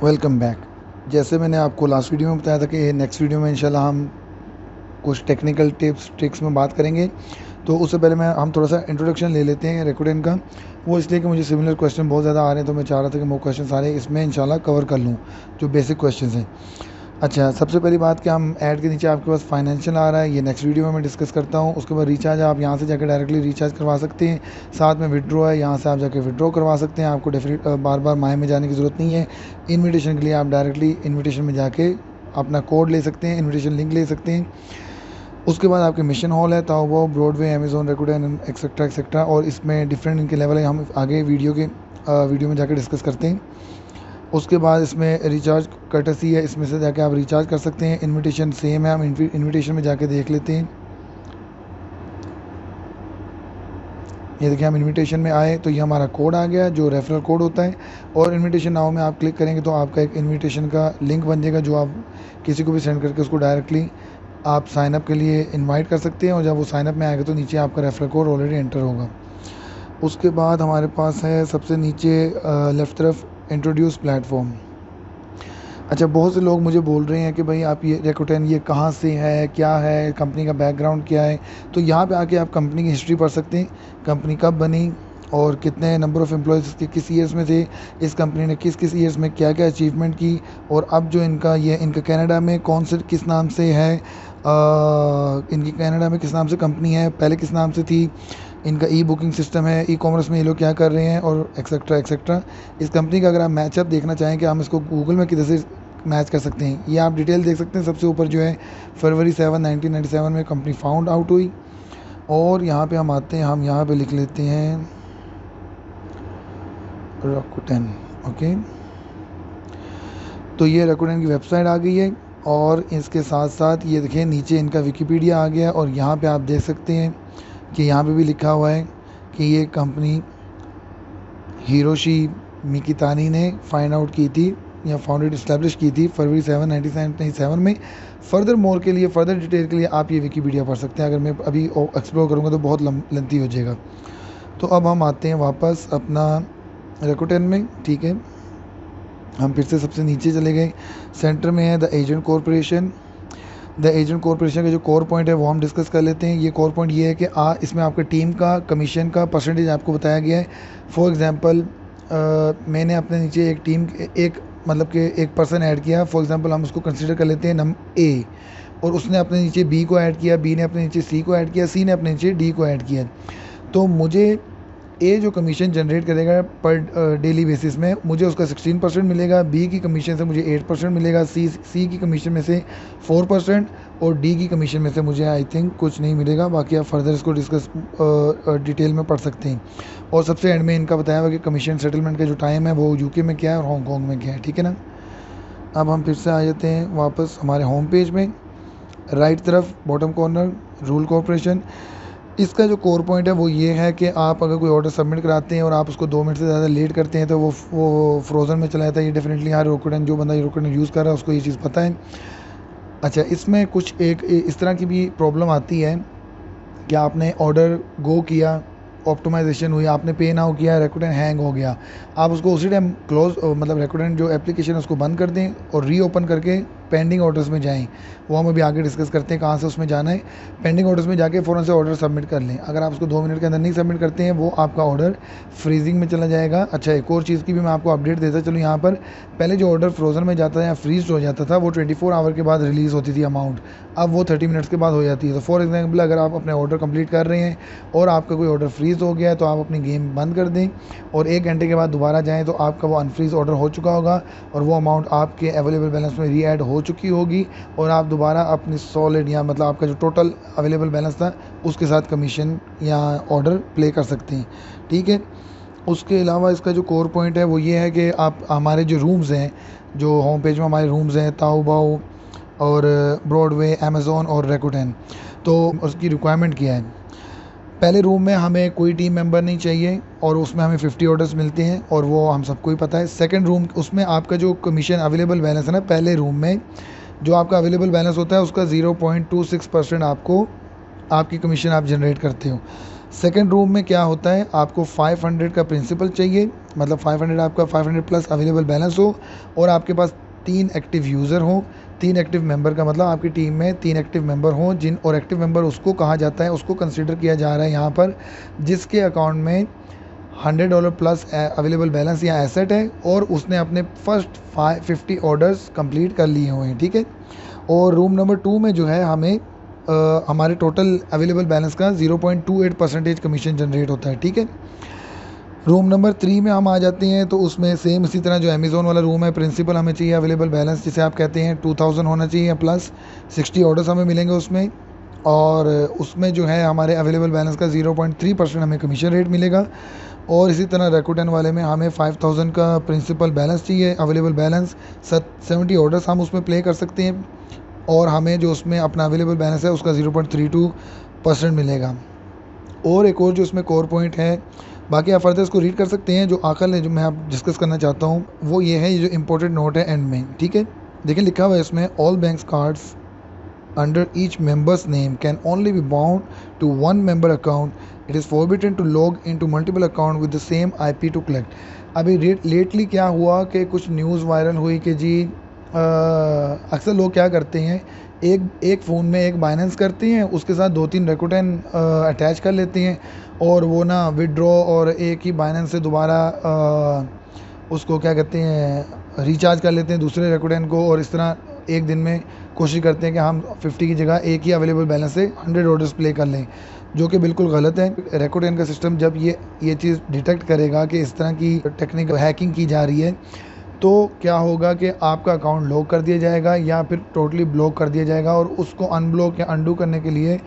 Welcome back. जैसे मैंने आपको लास्ट वीडियो में बताया था कि नेक्स्ट वीडियो में इंशाल्लाह हम कुछ टेक्निकल टिप्स ट्रिक्स में बात करेंगे। तो उससे पहले मैं हम थोड़ा सा इंट्रोडक्शन ले लेते हैं रेकोडेन का। वो इसलिए कि मुझे सिमिलर क्वेश्चन बहुत ज़्यादा आ रहे हैं, तो मैं चाह रहा था कि वो क्वेश्चन सारे इसमें इंशाल्लाह कवर कर लूँ, जो बेसिक क्वेश्चन हैं। अच्छा, सबसे पहली बात कि हम ऐड के नीचे आपके पास फाइनेंशियल आ रहा है, ये नेक्स्ट वीडियो में मैं डिस्कस करता हूँ। उसके बाद रिचार्ज, आप यहाँ से जाकर डायरेक्टली रिचार्ज करवा सकते हैं। साथ में विड्रॉ है, यहाँ से आप जाकर विड्रॉ करवा सकते हैं। आपको डेफिनेट बार बार माह में जाने की ज़रूरत नहीं है। इन्विटेशन के लिए आप डायरेक्टली इन्विटेशन में जाके अपना कोड ले सकते हैं, इन्विटेशन लिंक ले सकते हैं। उसके बाद आपके मिशन हॉल है, ताओबा, ब्रॉडवे, अमेजोन, रेकोडेन, एक्सेट्रा एक्सेट्रा, और इसमें डिफरेंट इनके लेवल है, हम आगे वीडियो में जाकर डिस्कस करते हैं। उसके बाद इसमें रिचार्ज कर्टसी है, इसमें से जाके आप रिचार्ज कर सकते हैं। इनविटेशन सेम है, हम इनविटेशन में जाके देख लेते हैं। ये देखिए, हम इनविटेशन में आए तो ये हमारा कोड आ गया, जो रेफरल कोड होता है। और इनविटेशन नाउ में आप क्लिक करेंगे तो आपका एक इनविटेशन का लिंक बन जाएगा, जो आप किसी को भी सेंड करके उसको डायरेक्टली आप साइनअप के लिए इनवाइट कर सकते हैं। और जब वो साइनअप में आएगा तो नीचे आपका रेफरल कोड ऑलरेडी एंटर होगा। उसके बाद हमारे पास है सबसे नीचे लेफ़्ट तरफ इंट्रोड्यूस प्लेटफॉर्म। अच्छा, बहुत से लोग मुझे बोल रहे हैं कि भाई आप ये रेकोटेन ये कहाँ से है, क्या है, कंपनी का बैकग्राउंड क्या है। तो यहाँ पे आके आप कंपनी की हिस्ट्री पढ़ सकते हैं, कंपनी कब बनी और कितने नंबर ऑफ़ एम्प्लॉयज़ के किस ईयर्स में थे, इस कंपनी ने किस किस ईयर्स में क्या क्या अचीवमेंट की। और अब जो इनका कनाडा में कौन से किस नाम से है, इनकी कनाडा में किस नाम से कंपनी है, पहले किस नाम से थी, इनका ई बुकिंग सिस्टम है, ई कॉमर्स में ये लोग क्या कर रहे हैं, और एक्सेट्रा एक्सेट्रा। इस कंपनी का अगर आप मैचअप देखना चाहें कि हम इसको गूगल में किधर से मैच कर सकते हैं, ये आप डिटेल देख सकते हैं। सबसे ऊपर जो है फरवरी 7 1997 में कंपनी फाउंड आउट हुई। और यहाँ पे हम आते हैं, हम यहाँ पे लिख लेते हैं रेकोडेन। ओके, तो ये रेकोडेन की वेबसाइट आ गई है। और इसके साथ साथ ये देखिए नीचे इनका विकीपीडिया आ गया, और यहाँ पे आप देख सकते हैं कि यहाँ पे भी लिखा हुआ है कि ये कंपनी हिरोशी मिकितानी ने फाइंड आउट की थी या फाउंडेड इस्टेब्लिश की थी फरवरी 7 1997 में। फर्दर मोर के लिए, फर्दर डिटेल के लिए आप ये विकीपीडिया पढ़ सकते हैं। अगर मैं अभी एक्सप्लोर करूँगा तो बहुत लेंथी हो जाएगा। तो अब हम आते हैं वापस अपना रेकोटेन में। ठीक है, हम फिर से सबसे नीचे चले गए। सेंटर में है the agent corporation. The agent corporation का जो कोर पॉइंट है वो हम डिस्कस कर लेते हैं। ये कोर पॉइंट ये है कि इसमें आपके टीम का कमीशन का परसेंटेज आपको बताया गया है। फॉर एग्जांपल, मैंने अपने नीचे एक टीम एक मतलब कि एक पर्सन ऐड किया। फॉर एग्जांपल हम उसको कंसीडर कर लेते हैं नम ए, और उसने अपने नीचे बी को ऐड किया, बी ने अपने नीचे सी को ऐड किया, सी ने अपने नीचे डी को ऐड किया। तो मुझे ए जो कमीशन जनरेट करेगा पर डेली बेसिस में, मुझे उसका 16% मिलेगा। बी की कमीशन से मुझे 8% मिलेगा। सी की कमीशन में से 4%, और डी की कमीशन में से मुझे आई थिंक कुछ नहीं मिलेगा। बाकी आप फर्दर इसको डिस्कस डिटेल में पढ़ सकते हैं। और सबसे एंड में इनका बताया हुआ कि कमीशन सेटलमेंट का जो टाइम है वो यूके में क्या है और हांगकॉन्ग में क्या है। ठीक है ना। अब हम फिर से आ जाते हैं वापस हमारे होम पेज में। राइट तरफ बॉटम कॉर्नर रूल कॉर्पोरेशन। इसका जो कोर पॉइंट है वो ये है कि आप अगर कोई ऑर्डर सबमिट कराते हैं और आप उसको 2 मिनट से ज़्यादा लेट करते हैं तो वो फ्रोज़न में चला जाता है। ये डेफिनेटली यहाँ रेकोडेन, जो बंदा रेकोडेन यूज़ कर रहा है उसको ये चीज़ पता है। अच्छा, इसमें कुछ एक इस तरह की भी प्रॉब्लम आती है कि आपने ऑर्डर गो किया, ऑप्टिमाइजेशन हुई, आपने पे नाउ किया, रेकोडेन हैंग हो गया। आप उसको उसी टाइम क्लोज मतलब रेकोडेन जो एप्लीकेशन है उसको बंद कर दें और रीओपन करके पेंडिंग ऑर्डर्स में जाएं। वो हम अभी आगे डिस्कस करते हैं कहाँ से उसमें जाना है। पेंडिंग ऑर्डर्स में जाके फ़ौरन से ऑर्डर सबमिट कर लें। अगर आप उसको 2 मिनट के अंदर नहीं सबमिट करते हैं वो आपका ऑर्डर फ्रीजिंग में चला जाएगा। अच्छा, एक और चीज़ की भी मैं आपको अपडेट देता चलूँ यहाँ पर। पहले जो ऑर्डर फ्रोज़न में जाता था या फ्रीज हो जाता था वो 24 आवर के बाद रिलीज़ होती थी अमाउंट, अब वो 30 मिनट्स के बाद हो जाती है। तो फॉर एग्जाम्पल, अगर आप अपने ऑर्डर कंप्लीट कर रहे हैं और आपका कोई ऑर्डर फ्रीज़ हो गया है तो आप अपनी गेम बंद कर दें और 1 घंटे के बाद दोबारा जाएँ तो आपका वो अनफ्रीज़ ऑर्डर हो चुका होगा और वो अमाउंट आपके अवेलेबल बैलेंस में री ऐड हो चुकी होगी, और आप दोबारा अपनी सॉलिड या मतलब आपका जो टोटल अवेलेबल बैलेंस था उसके साथ कमीशन या ऑर्डर प्ले कर सकते हैं। ठीक है। उसके अलावा इसका जो कोर पॉइंट है वो ये है कि आप हमारे जो रूम्स हैं, जो होम पेज में हमारे रूम्स हैं, ताओबाओ और ब्रॉडवे, अमेज़ोन और रेकोडेन, तो उसकी रिक्वायरमेंट क्या है। पहले रूम में हमें कोई टीम मेंबर नहीं चाहिए और उसमें हमें 50 ऑर्डर्स मिलते हैं और वो हम सबको ही पता है। सेकंड रूम, उसमें आपका जो कमीशन अवेलेबल बैलेंस है ना, पहले रूम में जो आपका अवेलेबल बैलेंस होता है उसका 0.26% आपको आपकी कमीशन आप जनरेट करते हो। सेकंड रूम में क्या होता है, आपको 500 का प्रिंसिपल चाहिए, मतलब 500 आपका 500 प्लस अवेलेबल बैलेंस हो और आपके पास 3 एक्टिव यूज़र हों। 3 एक्टिव मेंबर का मतलब आपकी टीम में 3 एक्टिव मेंबर हों, जिन और एक्टिव मेंबर उसको कहा जाता है, उसको कंसीडर किया जा रहा है यहाँ पर जिसके अकाउंट में $100 प्लस अवेलेबल बैलेंस या एसेट है और उसने अपने फर्स्ट 50 ऑर्डर्स कंप्लीट कर लिए हुए हैं, ठीक है। और रूम नंबर 2 में जो है हमें हमारे टोटल अवेलेबल बैलेंस का 0.28% कमीशन जनरेट होता है, ठीक है। रूम नंबर 3 में हम आ जाते हैं तो उसमें सेम इसी तरह जो अमेज़ोन वाला रूम है, प्रिंसिपल हमें चाहिए अवेलेबल बैलेंस जिसे आप कहते हैं 2000 होना चाहिए प्लस 60 ऑर्डर्स हमें मिलेंगे उसमें, और उसमें जो है हमारे अवेलेबल बैलेंस का 0.3% हमें कमीशन रेट मिलेगा। और इसी तरह रैकुटेन वाले में हमें 5000 का प्रिंसिपल बैलेंस चाहिए अवेलेबल बैलेंस, 70 ऑर्डर्स हम उसमें प्ले कर सकते हैं और हमें जो उसमें अपना अवेलेबल बैलेंस है उसका 0.32% मिलेगा। और एक और जो इसमें कोर पॉइंट है, बाकी आप फर्दर इसको रीड कर सकते हैं, जो आकल है जो मैं आप डिस्कस करना चाहता हूँ वो ये है, ये जो इम्पोर्टेंट नोट है एंड में, ठीक है। देखिए लिखा हुआ है इसमें, all banks cards under each member's name can only be bound to one member account. It is forbidden to log into multiple account with the same IP to collect. अभी लेटली क्या हुआ कि कुछ न्यूज़ वायरल हुई कि जी अक्सर लोग क्या करते हैं, एक फ़ोन में एक बाइनेंस करते हैं, उसके साथ 2-3 रैकुटेन अटैच कर लेते हैं और वो ना विड्रॉ और एक ही बाइनेंस से दोबारा उसको क्या कहते हैं रिचार्ज कर लेते हैं दूसरे रैकुटेन को, और इस तरह एक दिन में कोशिश करते हैं कि हम 50 की जगह एक ही अवेलेबल बैलेंस से 100 ऑर्डर्स प्ले कर लें, जो कि बिल्कुल गलत है। रैकुटेन का सिस्टम जब ये चीज़ डिटेक्ट करेगा कि इस तरह की टेक्निकल हैकिंग की जा रही है तो क्या होगा कि आपका अकाउंट लॉक कर दिया जाएगा या फिर टोटली ब्लॉक कर दिया जाएगा, और उसको अनब्लॉक या अंडू करने के लिए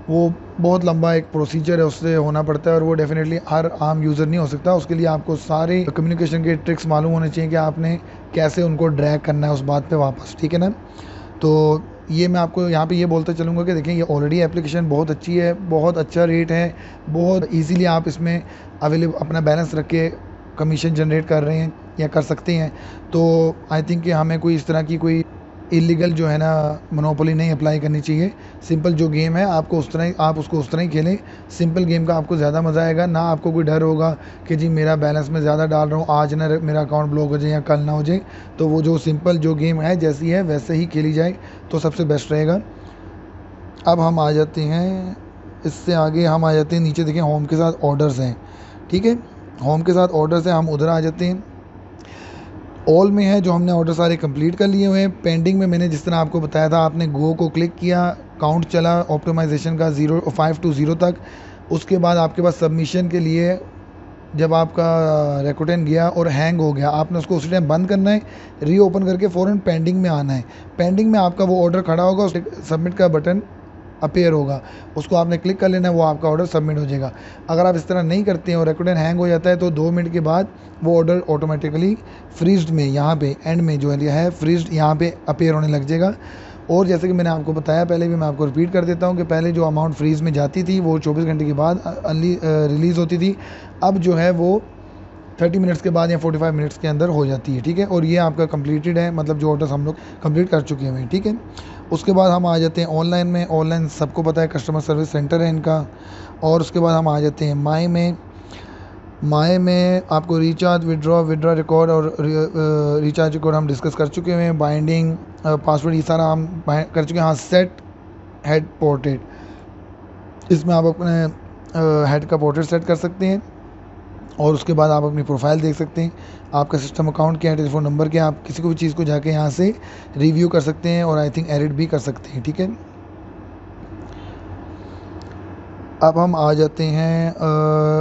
वो बहुत लंबा एक प्रोसीजर है, उससे होना पड़ता है और वो डेफिनेटली हर आम यूज़र नहीं हो सकता। उसके लिए आपको सारे कम्युनिकेशन के ट्रिक्स मालूम होने चाहिए कि आपने कैसे उनको ड्रैग करना है उस बात पे वापस, ठीक है ना। तो ये मैं आपको यहाँ पे ये बोलते चलूँगा कि देखें ये ऑलरेडी एप्लीकेशन बहुत अच्छी है, बहुत अच्छा रेट है, बहुत इजीली आप इसमें अवेलेबल अपना बैलेंस रख के कमीशन जनरेट कर रहे हैं या कर सकते हैं। तो आई थिंक कि हमें कोई इस तरह की कोई इलीगल जो है ना मोनोपोली नहीं अप्लाई करनी चाहिए। सिंपल जो गेम है आपको उस तरह आप उसको उस तरह ही खेलें, सिंपल गेम का आपको ज़्यादा मज़ा आएगा, ना आपको कोई डर होगा कि जी मेरा बैलेंस मैं ज़्यादा डाल रहा हूँ, आज ना मेरा अकाउंट ब्लॉक हो जाए या कल ना हो जाए। तो वो जो सिंपल जो गेम है जैसी है वैसे ही खेली जाए तो सबसे बेस्ट रहेगा। अब हम आ जाते हैं, इससे आगे हम आ जाते हैं नीचे, देखें होम के साथ ऑर्डर्स हैं, ठीक है। होम के साथ ऑर्डर्स हैं, हम उधर आ जाते हैं। ऑल में है जो हमने ऑर्डर सारे कंप्लीट कर लिए हुए हैं। पेंडिंग में मैंने जिस तरह आपको बताया था, आपने गो को क्लिक किया, काउंट चला ऑप्टिमाइजेशन का 5 to 0 तक। उसके बाद आपके पास सबमिशन के लिए जब आपका रैकुटेन गया और हैंग हो गया, आपने उसको उसी टाइम बंद करना है, रीओपन करके फ़ौरन पेंडिंग में आना है। पेंडिंग में आपका वो ऑर्डर खड़ा होगा, उस सबमिट का बटन अपीयर होगा, उसको आपने क्लिक कर लेना है, वो आपका ऑर्डर सबमिट हो जाएगा। अगर आप इस तरह नहीं करते हैं और रैकुटेन हैंग हो जाता है तो 2 मिनट के बाद वो ऑर्डर ऑटोमेटिकली फ्रीज्ड में यहाँ पे एंड में जो है फ्रीज्ड यहाँ पे अपीयर होने लग जाएगा। और जैसे कि मैंने आपको बताया पहले भी, मैं आपको रिपीट कर देता हूँ कि पहले जो अमाउंट फ्रीज़ में जाती थी वो 24 घंटे के बाद रिलीज़ होती थी, अब जो है वो 30 मिनट्स के बाद या 45 मिनट्स के अंदर हो जाती है, ठीक है। और ये आपका कंप्लीटेड है, मतलब जो ऑर्डर्स हम लोग कंप्लीट कर चुके हैं, ठीक है। उसके बाद हम आ जाते हैं ऑनलाइन में। ऑनलाइन सबको पता है कस्टमर सर्विस सेंटर है इनका। और उसके बाद हम आ जाते हैं माई में। माई में आपको रिचार्ज, विड्रॉ रिकॉर्ड और रिचार्ज रिकॉर्ड हम डिस्कस कर चुके हैं। बाइंडिंग, पासवर्ड, ये सारा हम कर चुके हैं। हाँ, सेट हेड पोर्ट्रेट, इसमें आप अपने हेड का पोर्ट्रेट सेट कर सकते हैं और उसके बाद आप अपनी प्रोफाइल देख सकते हैं, आपका सिस्टम अकाउंट क्या है, टेलीफोन नंबर क्या है, आप किसी को भी चीज़ को जाके यहाँ से रिव्यू कर सकते हैं और आई थिंक एडिट भी कर सकते हैं, ठीक है। अब हम आ जाते हैं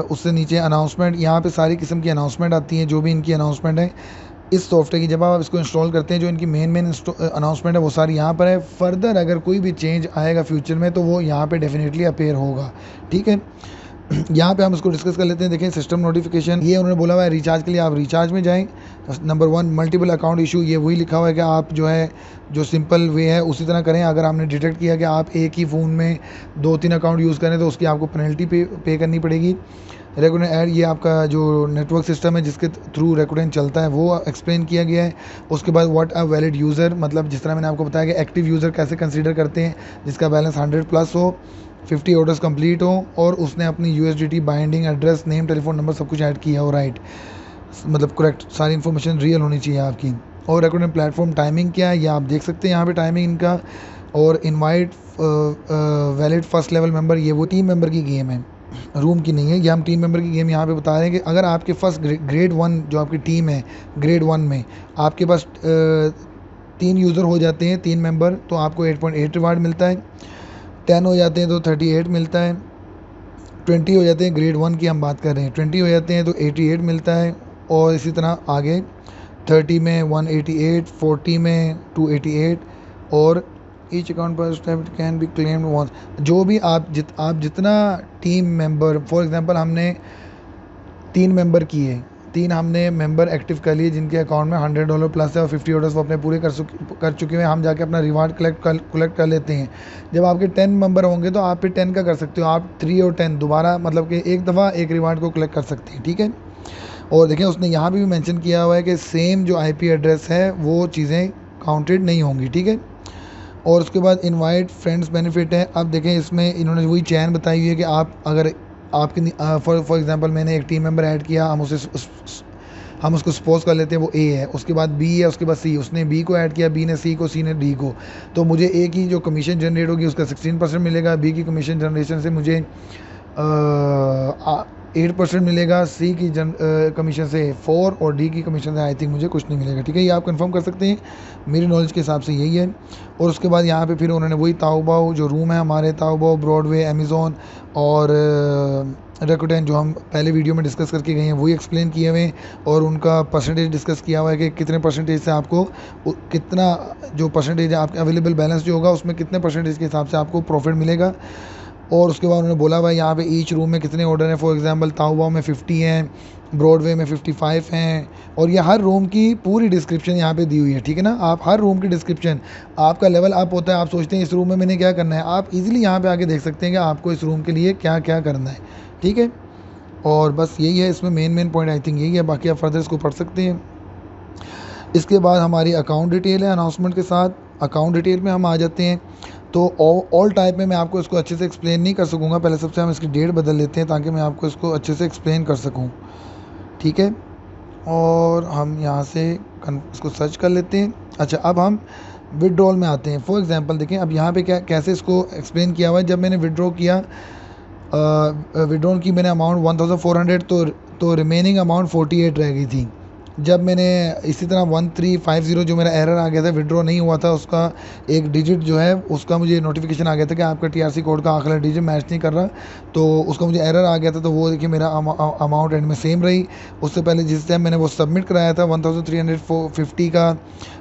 उससे नीचे अनाउंसमेंट। यहाँ पे सारी किस्म की अनाउंसमेंट आती हैं, जो भी इनकी अनाउंसमेंट है इस सॉफ्टवेयर की। जब आप इसको इंस्टॉल करते हैं जो इनकी मेन अनाउंसमेंट है वो सारी यहाँ पर है। फर्दर अगर कोई भी चेंज आएगा फ्यूचर में तो वो यहाँ पे डेफिनेटली अपीयर होगा, ठीक है। यहाँ पे हम इसको डिस्कस कर लेते हैं। देखें सिस्टम नोटिफिकेशन, ये उन्होंने बोला हुआ है रिचार्ज के लिए आप रिचार्ज में जाएं। नंबर 1 मल्टीपल अकाउंट इशू, ये वही लिखा हुआ है कि आप जो है जो सिंपल वे है उसी तरह करें। अगर आपने डिटेक्ट किया कि आप एक ही फ़ोन में 2-3 अकाउंट यूज़ करें तो उसकी आपको पेनल्टी पे करनी पड़ेगी। रैकुटेन ऐड, ये आपका जो नेटवर्क सिस्टम है जिसके थ्रू रैकुटेन चलता है वो एक्सप्लेन किया गया है। उसके बाद व्हाट अ वैलिड यूज़र, मतलब जिस तरह मैंने आपको बताया कि एक्टिव यूज़र कैसे कंसीडर करते हैं जिसका बैलेंस 100 प्लस हो। 50 ऑर्डर्स कंप्लीट हो और उसने अपनी USDT binding address name telephone number सब कुछ ऐड किया हो, राइट, मतलब करेक्ट, सारी इन्फॉर्मेशन रियल होनी चाहिए आपकी। और रेकॉर्डिंग प्लेटफॉर्म टाइमिंग क्या है ये आप देख सकते हैं यहाँ पे टाइमिंग इनका। और invite valid first level member, ये वो टीम मेंबर की गेम है, रूम की नहीं है, ये हम टीम मेंबर की गेम यहाँ पे बता रहे हैं कि अगर आपके फर्स्ट ग्रेड 1 जो आपकी टीम है, ग्रेड 1 में आपके पास 3 यूज़र हो जाते हैं, 3 मेंबर, तो आपको 8.8 रिवार्ड मिलता है। 10 हो जाते हैं तो 38 मिलता है। 20 हो जाते हैं, ग्रेड 1 की हम बात कर रहे हैं, 20 हो जाते हैं तो 88 मिलता है। और इसी तरह आगे 30 में 188, 40 में 288, और ईच अकाउंट पर step can be claimed once. जो भी आप जितना टीम मेंबर, फॉर एग्जांपल हमने 3 मेंबर किए, 3 हमने मेंबर एक्टिव कर लिए जिनके अकाउंट में $100 प्लस है और 50 ऑर्डर्स वो अपने पूरे कर चुके हैं, हम जाके अपना रिवार्ड कलेक्ट कर लेते हैं। जब आपके 10 मेंबर होंगे तो आप फिर 10 का कर सकते हो, आप 3 और 10 दोबारा, मतलब कि एक दफ़ा एक रिवार्ड को कलेक्ट कर सकते हैं, ठीक है। और देखें उसने यहाँ पे भी मेंशन किया हुआ है कि सेम जो IP एड्रेस है वो चीज़ें काउंटेड नहीं होंगी, ठीक है। और उसके बाद इनवाइट फ्रेंड्स बेनिफिट है। अब देखें इसमें इन्होंने वही चैन बताई हुई है कि आप अगर आपकी फॉर एग्जांपल मैंने एक टीम मेंबर ऐड किया, हम उसको सपोज कर लेते हैं वो A है, उसके बाद B है, उसके बाद C, उसने B को ऐड किया, B ने C को, C ने D को, तो मुझे A की जो कमीशन जनरेट होगी उसका 16% मिलेगा, B की कमीशन जनरेशन से मुझे 8% मिलेगा, C की कमीशन से 4 और D की कमीशन से आई थिंक मुझे कुछ नहीं मिलेगा, ठीक है। ये आप कंफर्म कर सकते हैं, मेरी नॉलेज के हिसाब से यही है। और उसके बाद यहाँ पे फिर उन्होंने वही ताओबाओ जो रूम है हमारे, ताओबाओ, ब्रॉडवे, अमेज़ॉन और रेकोटेन जो हम पहले वीडियो में डिस्कस करके गए हैं वही एक्सप्लेन किए हुए हैं, और उनका परसेंटेज डिस्कस किया हुआ है कि कितने परसेंटेज से आपको कितना जो परसेंटेज आपके अवेलेबल बैलेंस जो होगा उसमें कितने परसेंटेज के हिसाब से आपको प्रॉफिट मिलेगा। और उसके बाद उन्होंने बोला हुआ है यहाँ पे ईच रूम में कितने ऑर्डर हैं, फॉर एग्जांपल ताओबाओ में 50 हैं, ब्रॉडवे में 55 हैं, और ये हर रूम की पूरी डिस्क्रिप्शन यहाँ पे दी हुई है, ठीक है ना। आप हर रूम की डिस्क्रिप्शन, आपका लेवल अप होता है, आप सोचते हैं इस रूम में मैंने क्या करना है, आप इजीली यहाँ पे आके देख सकते हैं कि आपको इस रूम के लिए क्या क्या करना है, ठीक है। और बस यही है इसमें मेन पॉइंट, आई थिंक यही है, बाकी आप फर्दर इसको पढ़ सकते हैं। इसके बाद हमारी अकाउंट डिटेल है अनाउंसमेंट के साथ। अकाउंट डिटेल में हम आ जाते हैं, तो ऑल टाइप में मैं आपको इसको अच्छे से एक्सप्लेन नहीं कर सकूँगा, पहले सबसे हम इसकी डेट बदल लेते हैं ताकि मैं आपको इसको अच्छे से एक्सप्लेन कर सकूँ, ठीक है। और हम यहाँ से इसको सर्च कर लेते हैं। अच्छा, अब हम विड्रॉल में आते हैं। फॉर एग्जांपल देखें अब यहाँ पे क्या कैसे इसको एक्सप्लेन किया हुआ है। जब मैंने विड्रॉ किया, विड्रॉल की मैंने अमाउंट 1400, तो रिमेनिंग अमाउंट 48 रह गई थी। जब मैंने इसी तरह 1350 जो मेरा एरर आ गया था, विड्रॉ नहीं हुआ था, उसका एक डिजिट जो है उसका मुझे नोटिफिकेशन आ गया था कि आपका TRC कोड का आखिरी डिजिट मैच नहीं कर रहा, तो उसका मुझे एरर आ गया था। तो वो देखिए मेरा अमाउंट एंड में सेम रही। उससे पहले जिस टाइम मैंने वो सबमिट कराया था 1350 का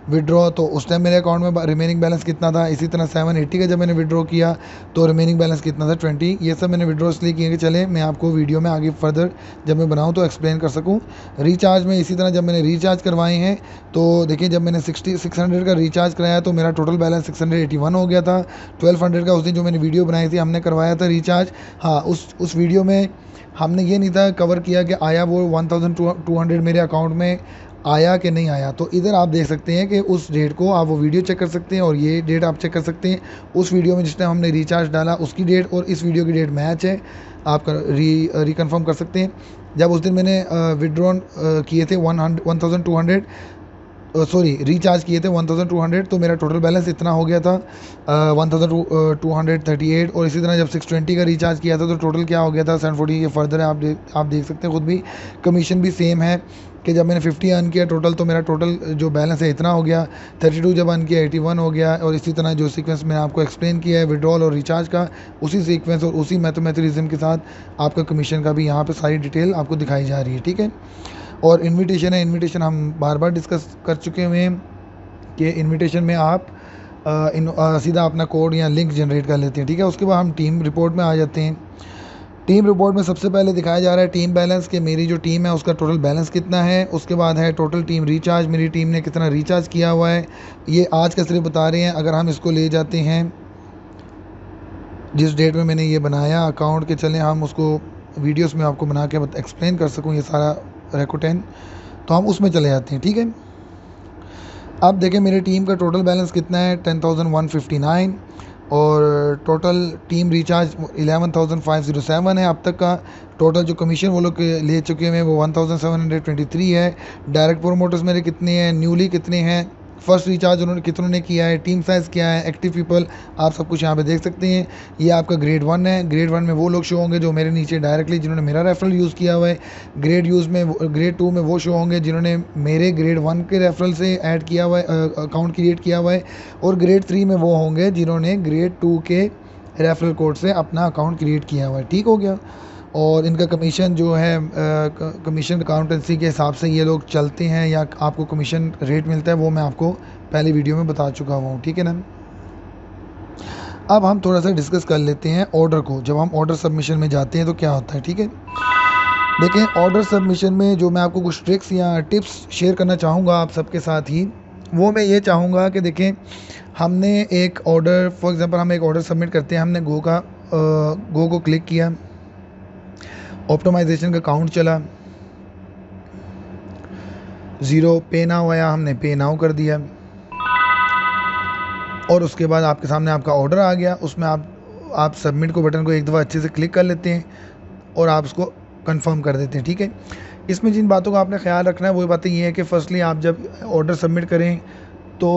विड्रॉ, तो उस टाइम मेरे अकाउंट में रिमेनिंग बैलेंस कितना था। इसी तरह 780 का जब मैंने विड्रॉ किया तो रिमेनिंग बैलेंस कितना था, 20। ये सब मैंने विड्रॉ इसलिए किए कि चले मैं आपको वीडियो में आगे फर्दर जब मैं बनाऊँ तो एक्सप्लेन कर सकूँ। रिचार्ज में इसी तरह जब मैंने रिचार्ज करवाए हैं, तो देखिए जब मैंने 600 का रिचार्ज कराया तो मेरा टोटल बैलेंस 681 हो गया था। 1200 का उस दिन जो मैंने वीडियो बनाई थी हमने करवाया था रिचार्ज। हाँ, उस वीडियो में हमने ये नहीं था कवर किया कि आया वो 1200 मेरे अकाउंट में आया कि नहीं आया। तो इधर आप देख सकते हैं कि उस डेट को आप वो वीडियो चेक कर सकते हैं और ये डेट आप चेक कर सकते हैं। उस वीडियो में जिस टाइम हमने रिचार्ज डाला उसकी डेट और इस वीडियो की डेट मैच है, आप रिकन्फर्म कर सकते हैं। जब उस दिन मैंने विड्रॉन किए थे 1200 सॉरी रिचार्ज किए थे 1200, तो मेरा टोटल बैलेंस इतना हो गया था 1238। और इसी तरह जब 620 का रिचार्ज किया था तो टोटल क्या हो गया था 740। ये फर्दर है, आप देख सकते हैं खुद भी। कमीशन भी सेम है कि जब मैंने 50 अर्न किया टोटल, तो मेरा टोटल जो बैलेंस है इतना हो गया। 32 जब अर्न किया 81 हो गया। और इसी तरह जो सीक्वेंस मैंने आपको एक्सप्लेन किया है विड्रॉल और रिचार्ज का, उसी सीक्वेंस और उसी मैथमेटिज्म के साथ आपका कमीशन का भी यहाँ पर सारी डिटेल आपको दिखाई जा रही है, ठीक है। और इनविटेशन है, इनविटेशन हम बार बार डिस्कस कर चुके हुए हैं कि इनविटेशन में आप सीधा अपना कोड या लिंक जनरेट कर लेते हैं, ठीक है। उसके बाद हम टीम रिपोर्ट में आ जाते हैं। टीम रिपोर्ट में सबसे पहले दिखाया जा रहा है टीम बैलेंस कि मेरी जो टीम है उसका टोटल बैलेंस कितना है। उसके बाद है टोटल टीम रिचार्ज, मेरी टीम ने कितना रिचार्ज किया हुआ है, ये आज का सिर्फ बता रहे हैं। अगर हम इसको ले जाते हैं जिस डेट में मैंने ये बनाया अकाउंट के, चलें हम उसको वीडियोस में आपको बना के एक्सप्लेन कर सकूँ ये सारा रेकोटेन, तो हम उसमें चले जाते हैं, ठीक है। अब देखें मेरी टीम का टोटल बैलेंस कितना है 10,159। और टोटल टीम रिचार्ज 11,507 है अब तक का। टोटल जो कमीशन वो लोग ले चुके हैं वो 1,723 है। डायरेक्ट प्रोमोटर्स मेरे कितने हैं, न्यूली कितने हैं, फर्स्ट रिचार्ज उन्होंने कितनों ने किया है, टीम साइज़ क्या है, एक्टिव पीपल, आप सब कुछ यहाँ पे देख सकते हैं। ये आपका ग्रेड 1 है। ग्रेड 1 में वो लोग शो होंगे जो मेरे नीचे डायरेक्टली जिन्होंने मेरा रेफरल यूज़ किया हुआ है। ग्रेड 2 में वो शो होंगे जिन्होंने मेरे ग्रेड 1 के रेफरल से ऐड किया हुआ है, अकाउंट क्रिएट किया हुआ है। और ग्रेड 3 में वो होंगे जिन्होंने ग्रेड 2 के रेफरल कोड से अपना अकाउंट क्रिएट किया हुआ है। ठीक हो गया। और इनका कमीशन जो है कमीशन अकाउंटेंसी के हिसाब से ये लोग चलते हैं या आपको कमीशन रेट मिलता है वो मैं आपको पहले वीडियो में बता चुका हूँ। ठीक है ना। अब हम थोड़ा सा डिस्कस कर लेते हैं ऑर्डर को। जब हम ऑर्डर सबमिशन में जाते हैं तो क्या होता है। ठीक है, देखें ऑर्डर सबमिशन में जो मैं आपको कुछ ट्रिक्स या टिप्स शेयर करना चाहूँगा आप सबके साथ ही, वो मैं ये चाहूँगा कि देखें हमने एक ऑर्डर फॉर एग्ज़ाम्पल हम एक ऑर्डर सबमिट करते हैं, हमने गो को क्लिक किया, ऑप्टिमाइजेशन का काउंट चला 0, पे नाउ आया, हमने पे नाउ कर दिया और उसके बाद आपके सामने आपका ऑर्डर आ गया। उसमें आप सबमिट को बटन को एक दफ़ा अच्छे से क्लिक कर लेते हैं और आप उसको कंफर्म कर देते हैं। ठीक है, इसमें जिन बातों का आपने ख्याल रखना है वो बातें ये है कि फर्स्टली आप जब ऑर्डर सबमिट करें तो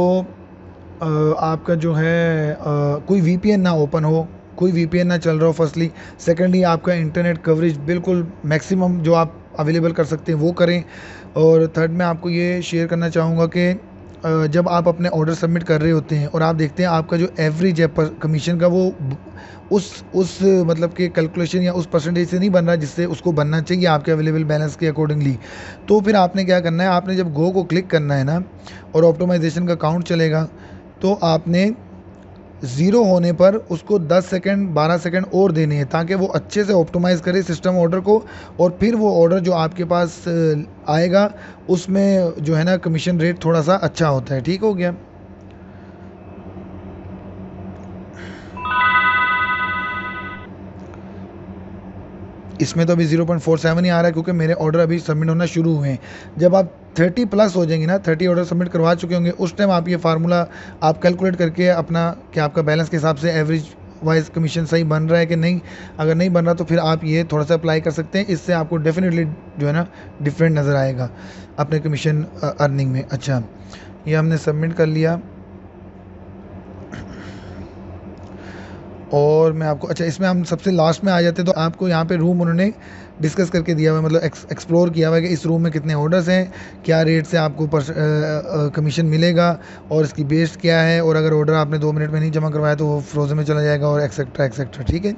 आपका जो है कोई VPN ना ओपन हो, कोई VPN ना चल रहा हो फर्स्टली। सेकेंडली आपका इंटरनेट कवरेज बिल्कुल मैक्सिमम जो आप अवेलेबल कर सकते हैं वो करें। और थर्ड में आपको ये शेयर करना चाहूँगा कि जब आप अपने ऑर्डर सबमिट कर रहे होते हैं और आप देखते हैं आपका जो एवरेज है कमीशन का वो उस मतलब कि कैलकुलेशन या उस परसेंटेज से नहीं बन रहा जिससे उसको बनना चाहिए आपके अवेलेबल बैलेंस के अकॉर्डिंगली, तो फिर आपने क्या करना है, आपने जब गो को क्लिक करना है ना और ऑप्टिमाइजेशन का काउंट चलेगा तो आपने 0 होने पर उसको 10 सेकंड 12 सेकंड और देने हैं ताकि वो अच्छे से ऑप्टिमाइज़ करे सिस्टम ऑर्डर को। और फिर वो ऑर्डर जो आपके पास आएगा उसमें जो है ना कमीशन रेट थोड़ा सा अच्छा होता है। ठीक हो गया। इसमें तो अभी 0.47 ही आ रहा है क्योंकि मेरे ऑर्डर अभी सबमिट होना शुरू हुए हैं। जब आप 30 प्लस हो जाएंगे ना, 30 ऑर्डर सबमिट करवा चुके होंगे, उस टाइम आप ये फार्मूला आप कैलकुलेट करके अपना कि आपका बैलेंस के हिसाब से एवरेज वाइज कमीशन सही बन रहा है कि नहीं। अगर नहीं बन रहा तो फिर आप ये थोड़ा सा अप्लाई कर सकते हैं, इससे आपको डेफिनेटली जो है ना डिफरेंट नज़र आएगा अपने कमीशन अर्निंग में। अच्छा, ये हमने सबमिट कर लिया और मैं आपको अच्छा इसमें हम सबसे लास्ट में आ जाते हैं तो आपको यहाँ पे रूम उन्होंने डिस्कस करके दिया हुआ है, मतलब एक्सप्लोर किया हुआ है कि इस रूम में कितने ऑर्डर्स हैं, क्या रेट से आपको कमीशन मिलेगा और इसकी बेस क्या है, और अगर ऑर्डर आपने 2 मिनट में नहीं जमा करवाया तो वो फ्रोजन में चला जाएगा और एक्सेट्रा एक्सेट्रा। ठीक है,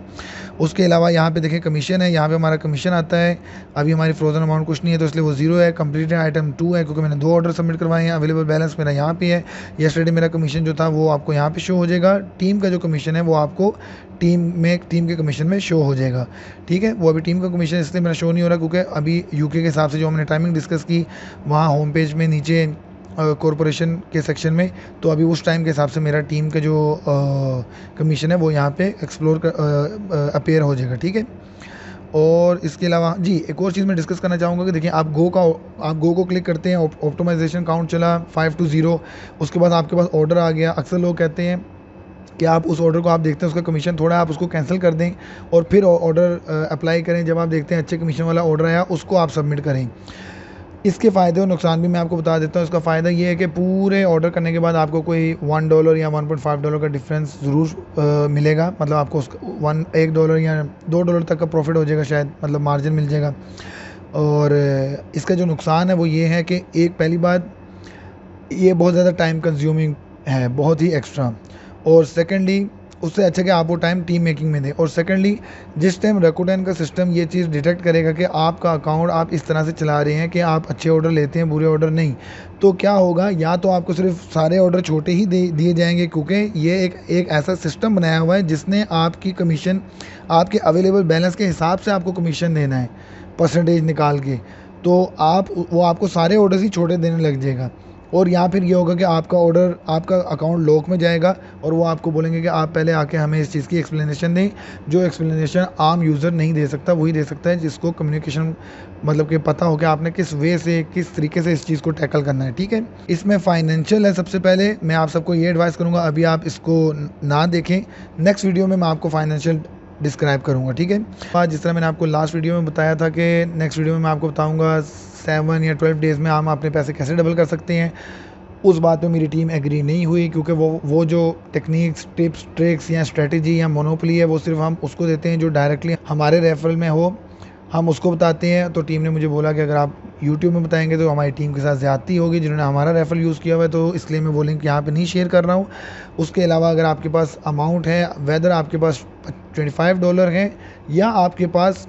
उसके अलावा यहाँ पे देखें कमीशन है, यहाँ पे हमारा कमीशन आता है। अभी हमारी फ्रोजन अमाउंट कुछ नहीं है तो इसलिए वो 0 है। कंप्लीटेड आइटम 2 है क्योंकि मैंने 2 ऑर्डर सबमिट करवाए हैं। अवेलेबल बैलेंस मेरा यहाँ पे है। येस्टरडे मेरा कमीशन जो था वो आपको यहाँ पे शो हो जाएगा। टीम का जो कमीशन है वो आपको टीम के कमीशन में शो हो जाएगा। ठीक है, वो अभी टीम का कमीशन इसलिए मेरा शो नहीं हो रहा क्योंकि अभी यूके के हिसाब से जो हमने टाइमिंग डिस्कस की वहाँ होम पेज में नीचे कॉरपोरेशन के सेक्शन में, तो अभी उस टाइम के हिसाब से मेरा टीम का जो कमीशन है वो यहाँ पे एक्सप्लोर अपीयर हो जाएगा। ठीक है, और इसके अलावा जी एक और चीज़ मैं डिस्कस करना चाहूँगा कि देखिए आप गो को क्लिक करते हैं, ऑप्टिमाइजेशन काउंट चला 5 to 0, उसके बाद आपके पास ऑर्डर आ गया। अक्सर लोग कहते हैं कि आप उस ऑर्डर को आप देखते हैं उसका कमीशन थोड़ा, आप उसको कैंसिल कर दें और फिर ऑर्डर अप्लाई करें। जब आप देखते हैं अच्छे कमीशन वाला ऑर्डर आया उसको आप सबमिट करें। इसके फ़ायदे और नुकसान भी मैं आपको बता देता हूँ। इसका फ़ायदा ये है कि पूरे ऑर्डर करने के बाद आपको कोई $1 या $1.5 का डिफरेंस ज़रूर मिलेगा, मतलब आपको उसका $1 या $2 तक का प्रॉफिट हो जाएगा शायद, मतलब मार्जिन मिल जाएगा। और इसका जो नुकसान है वो ये है कि एक पहली बात ये बहुत ज़्यादा टाइम कंज्यूमिंग है, बहुत ही एक्स्ट्रा। और सेकेंडली उससे अच्छा कि आप वो टाइम टीम मेकिंग में दें। और सेकेंडली जिस टाइम रैकुटेन का सिस्टम ये चीज़ डिटेक्ट करेगा कि आपका अकाउंट आप इस तरह से चला रहे हैं कि आप अच्छे ऑर्डर लेते हैं बुरे ऑर्डर नहीं, तो क्या होगा, या तो आपको सिर्फ सारे ऑर्डर छोटे ही दिए जाएंगे क्योंकि ये एक ऐसा सिस्टम बनाया हुआ है जिसने आपकी कमीशन आपके अवेलेबल बैलेंस के हिसाब से आपको कमीशन देना है परसेंटेज निकाल के, तो वो आपको सारे ऑर्डर्स ही छोटे देने लग जाएगा। और यहाँ फिर ये होगा कि आपका ऑर्डर, आपका अकाउंट लॉक में जाएगा और वो आपको बोलेंगे कि आप पहले आके हमें इस चीज़ की एक्सप्लेनेशन दें। जो एक्सप्लेनेशन आम यूज़र नहीं दे सकता, वही दे सकता है जिसको कम्युनिकेशन मतलब कि पता हो कि आपने किस वे से, किस तरीके से इस चीज़ को टैकल करना है, ठीक है। इसमें फाइनेंशियल है। सबसे पहले मैं आप सबको ये एडवाइस करूँगा, अभी आप इसको ना देखें, नेक्स्ट वीडियो में मैं आपको फाइनेंशियल डिस्क्राइब करूँगा, ठीक है। आज जिस तरह मैंने आपको लास्ट वीडियो में बताया था कि नेक्स्ट वीडियो में मैं आपको बताऊँगा 7 या 12 डेज़ में हम अपने पैसे कैसे डबल कर सकते हैं। उस बात पे मेरी टीम एग्री नहीं हुई, क्योंकि वो जो टेक्निक्स, टिप्स, ट्रिक्स या स्ट्रेटजी या मोनोपोली है, वो सिर्फ हम उसको देते हैं जो डायरेक्टली हमारे रेफरल में हो, हम उसको बताते हैं। तो टीम ने मुझे बोला कि अगर आप यूट्यूब में बताएंगे तो हमारी टीम के साथ ज़्यादती होगी जिन्होंने हमारा रेफरल यूज़ किया हुआ है, तो इसलिए मैं वो लिंक यहाँ पे नहीं शेयर कर रहा हूँ। उसके अलावा अगर आपके पास अमाउंट है, वेदर आपके पास $25 हैं या आपके पास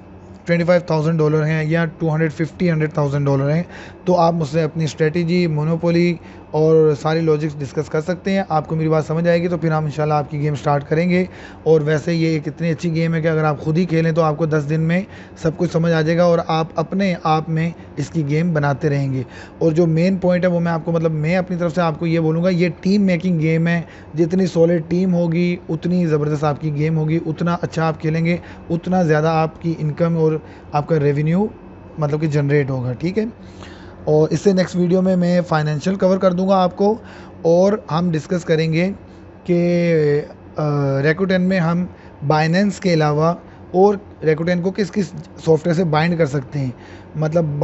$25,000 हैं या 250-100,000 डॉलर हैं, तो आप मुझसे अपनी स्ट्रेटजी, मोनोपोली और सारी लॉजिक्स डिस्कस कर सकते हैं। आपको मेरी बात समझ आएगी तो फिर हम इंशाल्लाह आपकी गेम स्टार्ट करेंगे। और वैसे ये एक इतनी अच्छी गेम है कि अगर आप खुद ही खेलें तो आपको 10 दिन में सब कुछ समझ आ जाएगा और आप अपने आप में इसकी गेम बनाते रहेंगे। और जो मेन पॉइंट है वो मैं आपको, मतलब मैं अपनी तरफ से आपको ये बोलूँगा, ये टीम मेकिंग गेम है। जितनी सॉलिड टीम होगी उतनी ज़बरदस्त आपकी गेम होगी, उतना अच्छा आप खेलेंगे, उतना ज़्यादा आपकी इनकम और आपका रेवेन्यू मतलब कि जनरेट होगा, ठीक है। और इससे नेक्स्ट वीडियो में मैं फाइनेंशियल कवर कर दूंगा आपको, और हम डिस्कस करेंगे कि Rakuten में हम बाइनेंस के अलावा और Rakuten को किस किस सॉफ्टवेयर से बाइंड कर सकते हैं। मतलब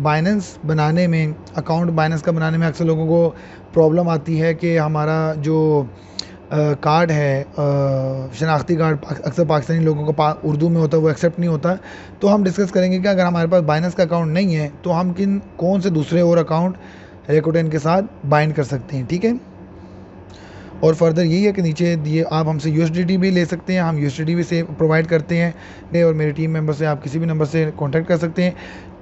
बाइनेंस बनाने में, अकाउंट बाइनेंस का बनाने में अक्सर लोगों को प्रॉब्लम आती है कि हमारा जो कार्ड है, शनाख्ती कार्ड, अक्सर पाकिस्तानी लोगों का उर्दू में होता है, वो एक्सेप्ट नहीं होता। तो हम डिस्कस करेंगे कि अगर हमारे पास बाइनेंस का अकाउंट नहीं है तो हम कौन से दूसरे और अकाउंट Rakuten के साथ बाइंड कर सकते हैं, ठीक है। और फर्दर यही है कि नीचे दिए आप हमसे USDT भी ले सकते हैं, हम USDT भी से प्रोवाइड करते हैं। और मेरे टीम मेंबर से आप किसी भी नंबर से कांटेक्ट कर सकते हैं।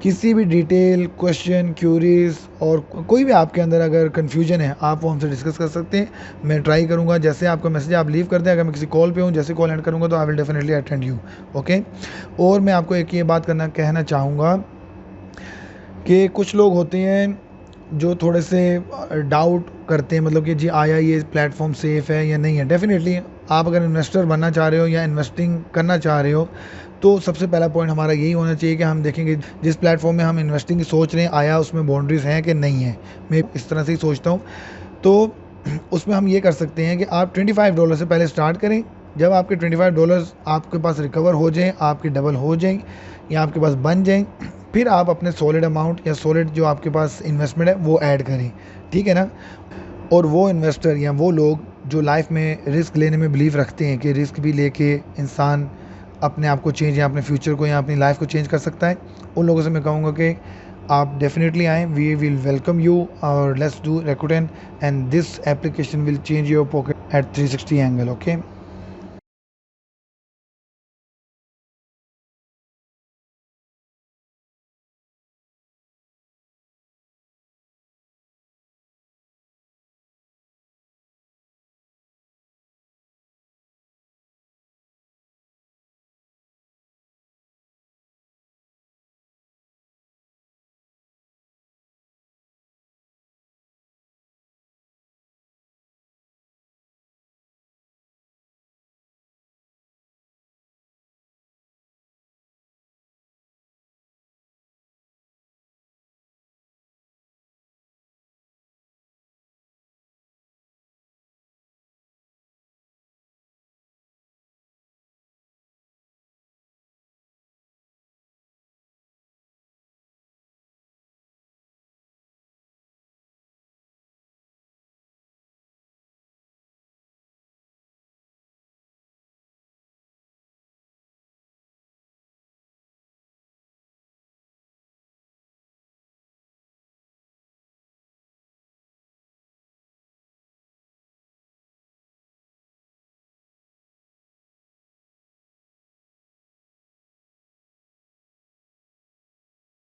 किसी भी डिटेल, क्वेश्चन, क्यूरीज और कोई भी आपके अंदर अगर कन्फ्यूजन है, आप वो हमसे डिस्कस कर सकते हैं। मैं ट्राई करूँगा, जैसे आपका मैसेज आप लीव करते हैं, अगर मैं किसी कॉल पे हूँ, जैसे कॉल एंड करूँगा तो I will definitely attend you, okay. और मैं आपको एक ये बात कहना चाहूँगा कि कुछ लोग होते हैं जो थोड़े से डाउट करते हैं, मतलब कि जी आया ये प्लेटफॉर्म सेफ़ है या नहीं है। डेफिनेटली आप अगर इन्वेस्टर बनना चाह रहे हो या इन्वेस्टिंग करना चाह रहे हो तो सबसे पहला पॉइंट हमारा यही होना चाहिए कि हम देखेंगे जिस प्लेटफॉर्म में हम इन्वेस्टिंग की सोच रहे हैं, आया उसमें बाउंड्रीज़ हैं कि नहीं है। मैं इस तरह से ही सोचता हूँ। तो उसमें हम ये कर सकते हैं कि आप $25 से पहले स्टार्ट करें। जब आपके $25 आपके पास रिकवर हो जाएँ, आपके डबल हो जाएँ या आपके पास बन जाएँ, फिर आप अपने सॉलिड अमाउंट या सॉलिड जो आपके पास इन्वेस्टमेंट है वो ऐड करें, ठीक है ना। और वो इन्वेस्टर या वो लोग जो लाइफ में रिस्क लेने में बिलीव रखते हैं कि रिस्क भी लेके इंसान अपने आप को चेंज या अपने फ्यूचर को या अपनी लाइफ को चेंज कर सकता है, उन लोगों से मैं कहूँगा कि आप डेफिनेटली आएँ। वी विल वेलकम यू और let's do Rakuten and this application will change your pocket at 360 angle, okay.